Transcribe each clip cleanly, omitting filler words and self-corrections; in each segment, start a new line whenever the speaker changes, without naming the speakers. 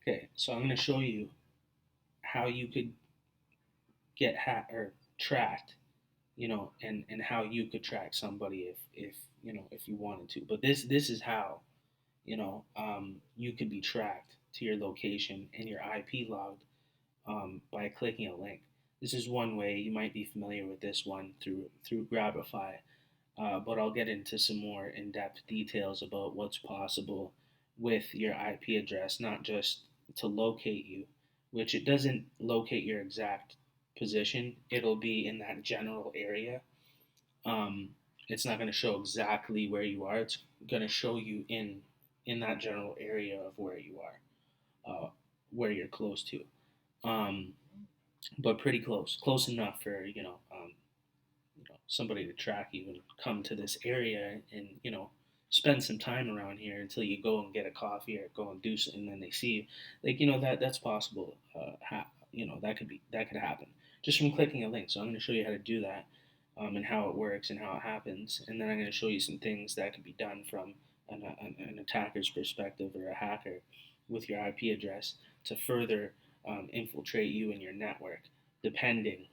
Okay, so I'm going to show you how you could get or tracked, and how you could track somebody if you wanted to. But this is how, you could be tracked to your location and your IP logged by clicking a link. This is one way. You might be familiar with this one through Grabify, but I'll get into some more in-depth details about what's possible with your IP address, not just to locate you, which it doesn't locate your exact position. It'll be in that general area. Um, it's not going to show exactly where you are. It's going to show you in that general area of where you are, where you're close to. Um, but pretty close enough for somebody to track you and come to this area and spend some time around here until you go and get a coffee or go and do something, and then they see you. Like that's possible. That could happen just from clicking a link. So I'm going to show you how to do that, and how it works and how it happens, and then I'm going to show you some things that could be done from an attacker's perspective or a hacker with your IP address to further infiltrate you and your network, depending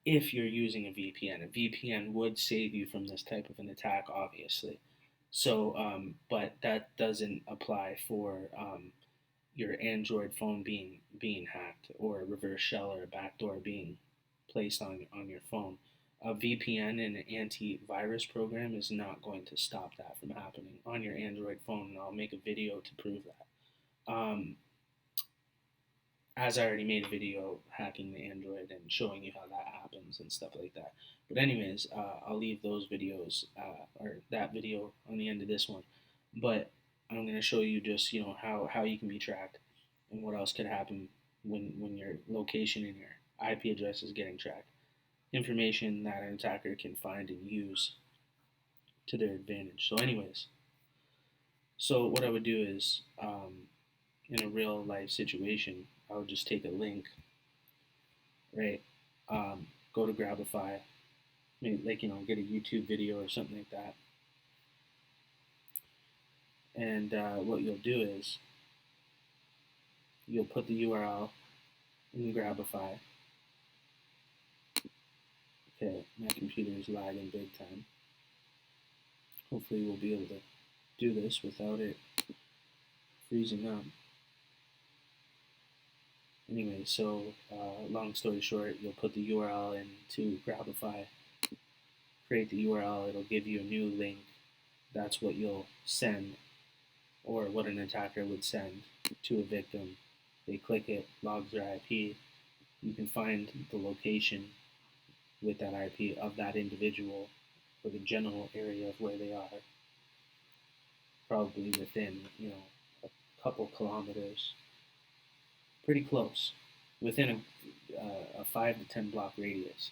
if you're using a VPN. A VPN would save you from this type of an attack, obviously. So, but that doesn't apply for your Android phone being hacked, or a reverse shell or a backdoor being placed on your phone. A VPN and an antivirus program is not going to stop that from happening on your Android phone, and I'll make a video to prove that. As I already made a video hacking the Android and showing you how that happens and stuff like that. But anyways, I'll leave those videos or that video on the end of this one. But I'm going to show you just how you can be tracked and what else could happen when your location and your IP address is getting tracked. Information that an attacker can find and use to their advantage. So anyways, so what I would do is, in a real life situation, I would just take a link, right? Go to Grabify, maybe get a YouTube video or something like that. And what you'll do is you'll put the URL in Grabify. Okay, my computer is lagging big time. Hopefully we'll be able to do this without it freezing up. Anyway, so long story short, you'll put the URL into Grabify, create the URL, it'll give you a new link. That's what you'll send, or what an attacker would send to a victim. They click it, logs their IP. You can find the location with that IP of that individual, or the general area of where they are, probably within a couple kilometers, pretty close, within a 5 to 10 block radius.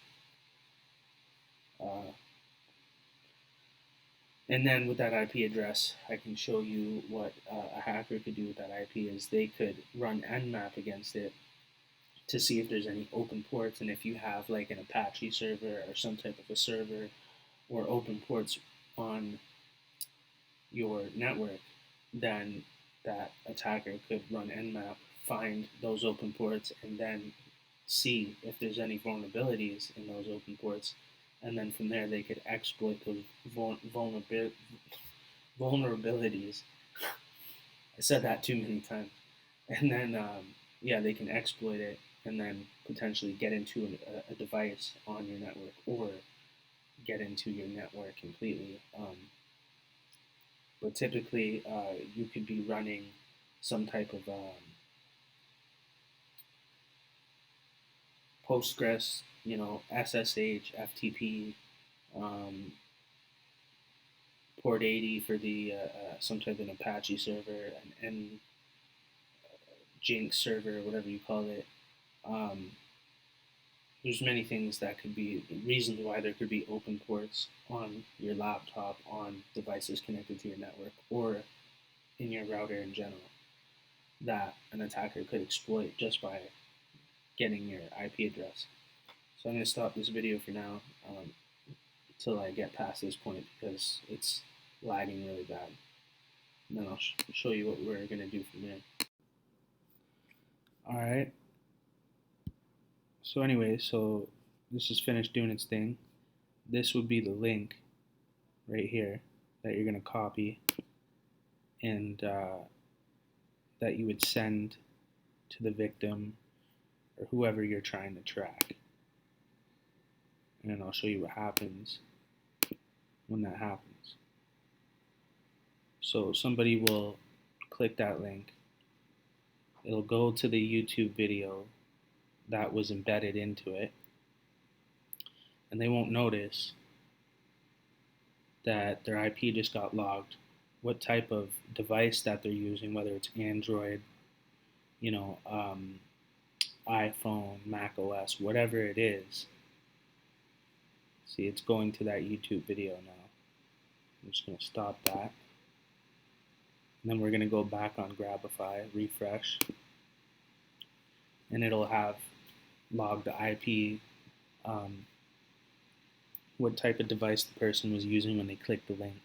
And then with that IP address, I can show you what a hacker could do with that IP is they could run Nmap against it to see if there's any open ports, and if you have like an Apache server or some type of a server or open ports on your network, then that attacker could run Nmap, find those open ports, and then see if there's any vulnerabilities in those open ports, and then from there they could exploit those vulnerabilities. I said that too many times. And then they can exploit it and then potentially get into a device on your network, or get into your network completely. But typically, you could be running some type of Postgres, SSH, FTP, port 80 for the some type of Apache server, and Jinx server, whatever you call it. There's many things that could be reasons why there could be open ports on your laptop, on devices connected to your network, or in your router in general, that an attacker could exploit just by getting your IP address. So I'm going to stop this video for now until I get past this point, because it's lagging really bad. And then I'll show you what we're going to do from there. All right. So anyway, so this is finished doing its thing. This would be the link right here that you're gonna copy and that you would send to the victim or whoever you're trying to track. And I'll show you what happens when that happens. So somebody will click that link. It'll go to the YouTube video that was embedded into it, and they won't notice that their IP just got logged, what type of device that they're using, whether it's Android, you know, iPhone, Mac OS, whatever it is. See, it's going to that YouTube video now. I'm just going to stop that. And then we're going to go back on Grabify, refresh, and it'll have logged the IP, what type of device the person was using when they clicked the link.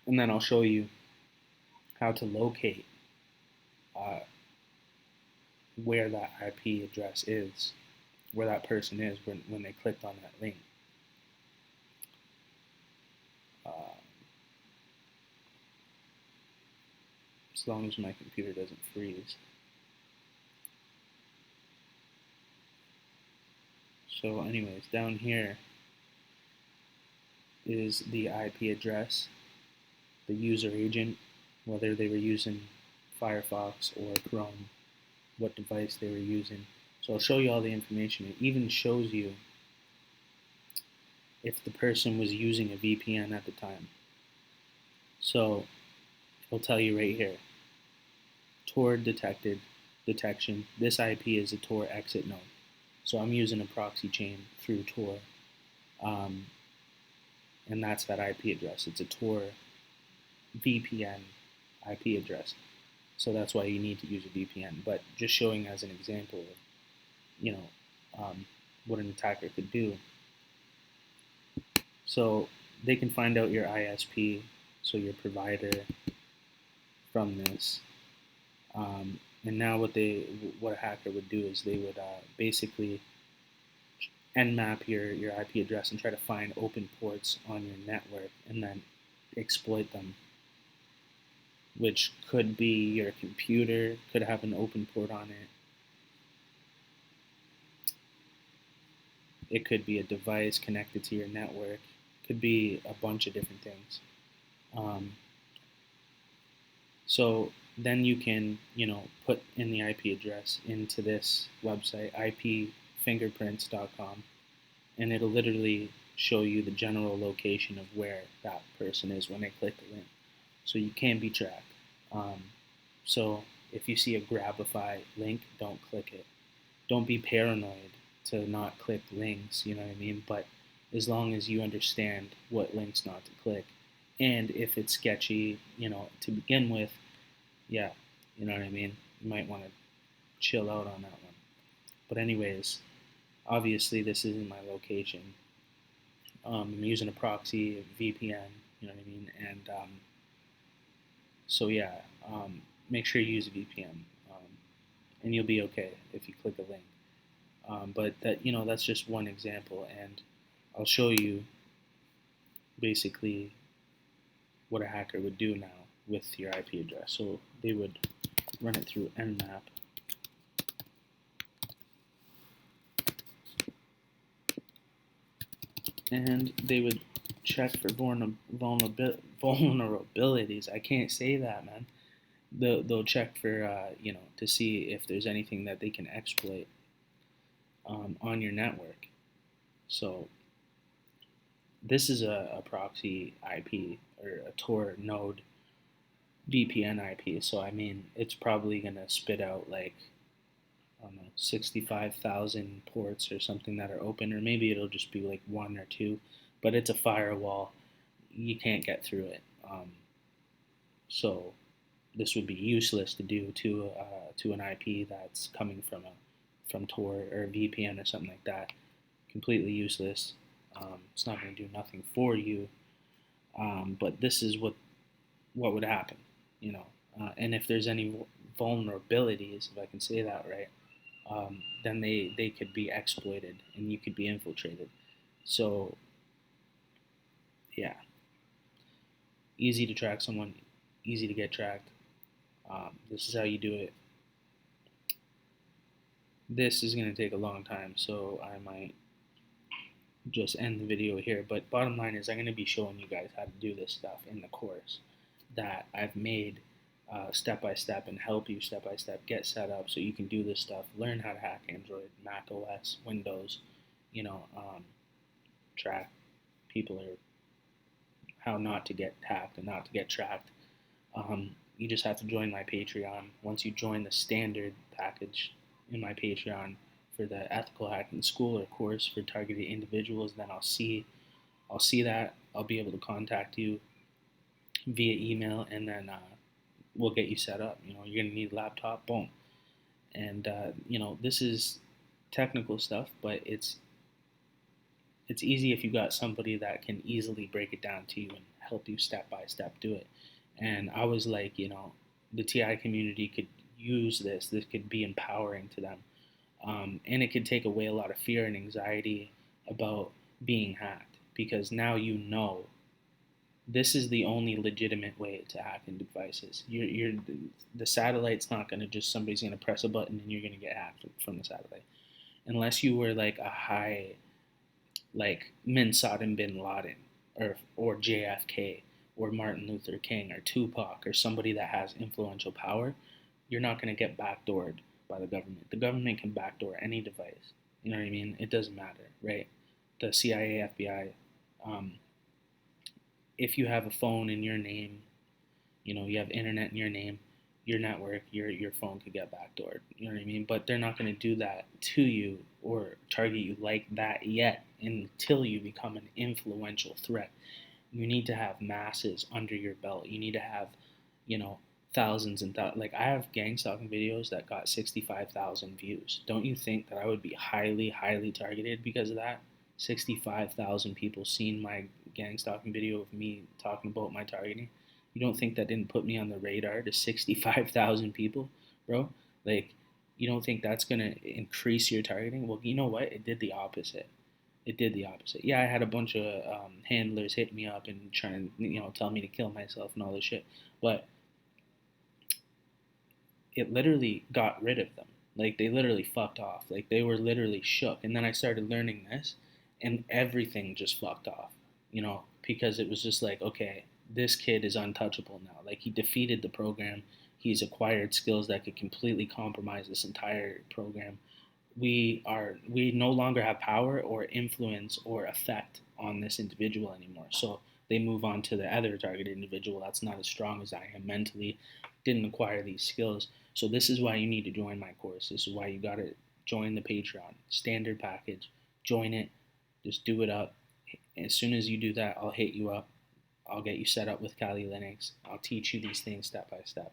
And then I'll show you how to locate uh, where that IP address is, where that person is when they clicked on that link. Uh, as long as my computer doesn't freeze. So anyways, down here is the IP address, the user agent, whether they were using Firefox or Chrome, what device they were using. So I'll show you all the information. It even shows you if the person was using a VPN at the time. So it'll tell you right here, Tor detection. This IP is a Tor exit node. So I'm using a proxy chain through Tor, um, and that's that IP address. It's a Tor VPN IP address. So that's why you need to use a VPN. But just showing as an example of, you know, what an attacker could do. So they can find out your ISP, so your provider, from this. And now what a hacker would do is they would basically nmap your IP address and try to find open ports on your network and then exploit them, which could be your computer could have an open port on it. It could be a device connected to your network. It could be a bunch of different things. Um, so then you can, put in the IP address into this website, ipfingerprints.com, and it'll literally show you the general location of where that person is when they click the link. So you can be tracked. So if you see a Grabify link, don't click it. Don't be paranoid to not click links, you know what I mean? But as long as you understand what links not to click, and if it's sketchy, to begin with, yeah, you know what I mean? You might want to chill out on that one. But anyways, obviously this isn't my location. I'm using a proxy, a VPN, you know what I mean? And so yeah, make sure you use a VPN, and you'll be okay if you click a link. But that's just one example, and I'll show you basically what a hacker would do now with your IP address. So they would run it through nmap, and they would check for vulnerabilities. I can't say that, man. They'll check for to see if there's anything that they can exploit on your network. So this is a proxy IP or a Tor node VPN IP. So I mean, it's probably gonna spit out like, I don't know, 65,000 ports or something that are open, or maybe it'll just be like one or two. But it's a firewall; you can't get through it. So this would be useless to do to an IP that's coming from Tor or a VPN or something like that. Completely useless. It's not going to do nothing for you. But this is what would happen, and if there's any vulnerabilities, if I can say that right, then they could be exploited and you could be infiltrated. So yeah, easy to track someone, easy to get tracked. This is how you do it. This is going to take a long time, so I might just end the video here. But bottom line is, I'm going to be showing you guys how to do this stuff in the course that I've made step by step and help you step by step get set up so you can do this stuff. Learn how to hack Android, Mac OS, Windows. You know, track people, or how not to get hacked and not to get tracked. You just have to join my Patreon. Once you join the standard package in my Patreon for the ethical hacking school or course for targeted individuals, then I'll see that. I'll be able to contact you via email, and then we'll get you set up. You're gonna need a laptop, boom, and this is technical stuff, but it's easy if you got somebody that can easily break it down to you and help you step by step do it. And I was like, the TI community could use this. This could be empowering to them, and it could take away a lot of fear and anxiety about being hacked, because now this is the only legitimate way to hack into devices. The satellite's not going to just, somebody's going to press a button and you're going to get hacked from the satellite, unless you were like a high, like Bin Laden, or JFK, or Martin Luther King, or Tupac, or somebody that has influential power. You're not going to get backdoored by the government. The government can backdoor any device. You know what I mean? It doesn't matter, right? The CIA, FBI. Um, if you have a phone in your name, you have internet in your name, your network, your phone could get backdoored. You know what I mean? But they're not going to do that to you or target you like that yet, until you become an influential threat. You need to have masses under your belt. You need to have, you know, thousands and thousands. Like, I have gang stalking videos that got 65,000 views. Don't you think that I would be highly, highly targeted because of that? 65,000 people seen my gang stalking video of me talking about my targeting. You don't think that didn't put me on the radar to 65,000 people, bro? Like, you don't think that's going to increase your targeting? Well, you know what? It did the opposite. It did the opposite. Yeah, I had a bunch of handlers hit me up and trying to, tell me to kill myself and all this shit. But it literally got rid of them. Like, they literally fucked off. Like, they were literally shook. And then I started learning this, and everything just fucked off, because it was just like, okay, this kid is untouchable now. Like, he defeated the program. He's acquired skills that could completely compromise this entire program. We no longer have power or influence or effect on this individual anymore. So they move on to the other targeted individual that's not as strong as I am mentally, didn't acquire these skills. So this is why you need to join my course. This is why you got to join the Patreon standard package. Join it. Just do it up. As soon as you do that, I'll hit you up. I'll get you set up with Kali Linux. I'll teach you these things step by step.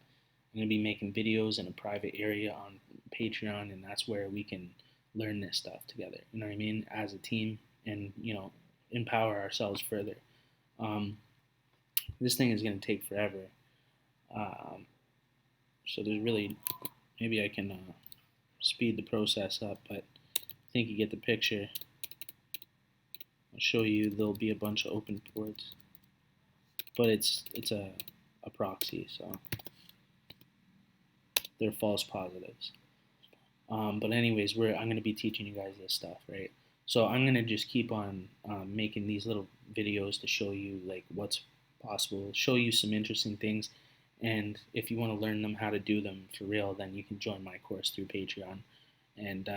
I'm going to be making videos in a private area on Patreon, and that's where we can learn this stuff together. You know what I mean? As a team, and empower ourselves further. Um, this thing is going to take forever. Um, so there's really, maybe I can speed the process up, but I think you get the picture. I'll show you. There'll be a bunch of open ports, but it's a proxy, so they're false positives. But anyways, I'm going to be teaching you guys this stuff, right? So I'm going to just keep on making these little videos to show you like what's possible, show you some interesting things, and if you want to learn them how to do them for real, then you can join my course through Patreon, and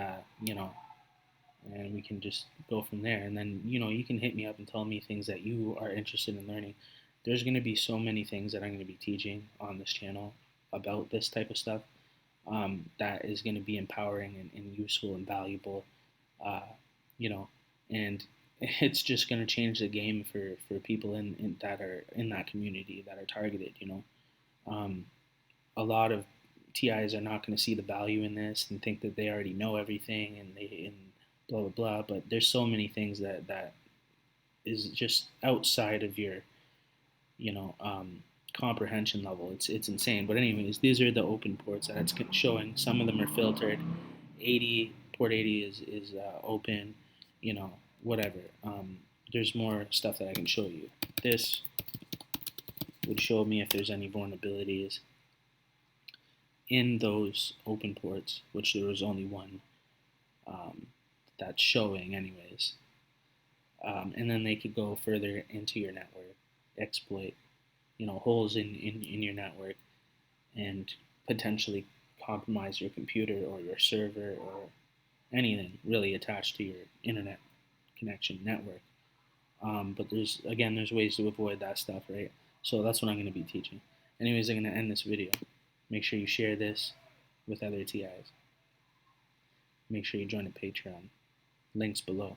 and we can just go from there. And then you can hit me up and tell me things that you are interested in learning. There's going to be so many things that I'm going to be teaching on this channel about this type of stuff, that is going to be empowering and useful and valuable, uh, you know, and it's just going to change the game for people that are in that community that are targeted. Um, a lot of TIs are not going to see the value in this and think that they already know everything, and blah blah blah. But there's so many things that is just outside of your comprehension level. It's insane. But anyways, these are the open ports that it's showing. Some of them are filtered. 80 port 80 is open. You know, whatever. There's more stuff that I can show you. This would show me if there's any vulnerabilities in those open ports, which there was only one um, that's showing, anyways. And then they could go further into your network, exploit, holes in your network, and potentially compromise your computer or your server or anything really attached to your internet connection network. But there's ways to avoid that stuff, right? So that's what I'm going to be teaching. Anyways, I'm going to end this video. Make sure you share this with other TIs. Make sure you join the Patreon. Links below.